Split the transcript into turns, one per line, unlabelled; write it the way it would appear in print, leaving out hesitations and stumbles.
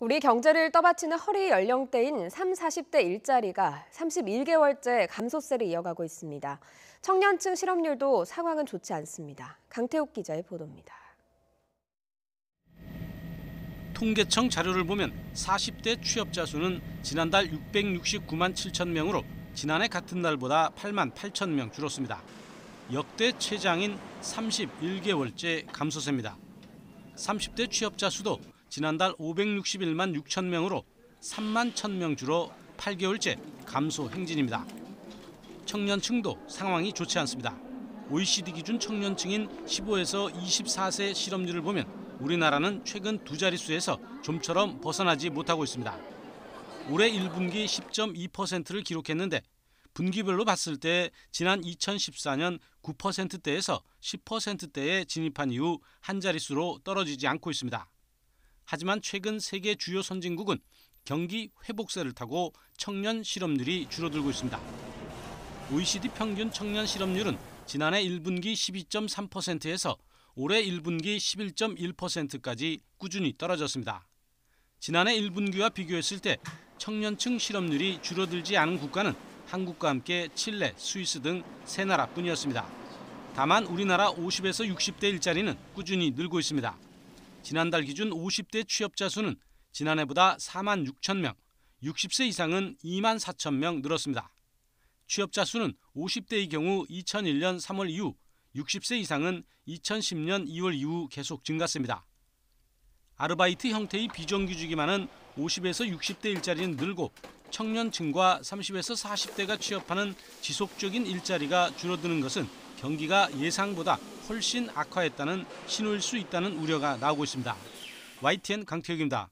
우리 경제를 떠받치는 허리 연령대인 3, 40대 일자리가 31개월째 감소세를 이어가고 있습니다. 청년층 실업률도 상황은 좋지 않습니다. 강태욱 기자의 보도입니다.
통계청 자료를 보면 40대 취업자 수는 지난달 669만 7천 명으로 지난해 같은 날보다 8만 8천 명 줄었습니다. 역대 최장인 31개월째 감소세입니다. 30대 취업자 수도 지난달 561만 6천 명으로 3만 1천 명 줄어 8개월째 감소 행진입니다. 청년층도 상황이 좋지 않습니다. OECD 기준 청년층인 15에서 24세 실업률을 보면 우리나라는 최근 두 자릿수에서 좀처럼 벗어나지 못하고 있습니다. 올해 1분기 10.2%를 기록했는데 분기별로 봤을 때 지난 2014년 9%대에서 10%대에 진입한 이후 한 자릿수로 떨어지지 않고 있습니다. 하지만 최근 세계 주요 선진국은 경기 회복세를 타고 청년 실업률이 줄어들고 있습니다. OECD 평균 청년 실업률은 지난해 1분기 12.3%에서 올해 1분기 11.1%까지 꾸준히 떨어졌습니다. 지난해 1분기와 비교했을 때 청년층 실업률이 줄어들지 않은 국가는 한국과 함께 칠레, 스위스 등 세 나라뿐이었습니다. 다만 우리나라 50에서 60대 일자리는 꾸준히 늘고 있습니다. 지난달 기준 50대 취업자 수는 지난해보다 4만 6천 명, 60세 이상은 2만 4천 명 늘었습니다. 취업자 수는 50대의 경우 2001년 3월 이후, 60세 이상은 2010년 2월 이후 계속 증가세입니다. 아르바이트 형태의 비정규직이 많은 50에서 60대 일자리는 늘고 청년층과 30에서 40대가 취업하는 지속적인 일자리가 줄어드는 것은 경기가 예상보다 훨씬 악화했다는 신호일 수 있다는 우려가 나오고 있습니다. YTN 강태욱입니다.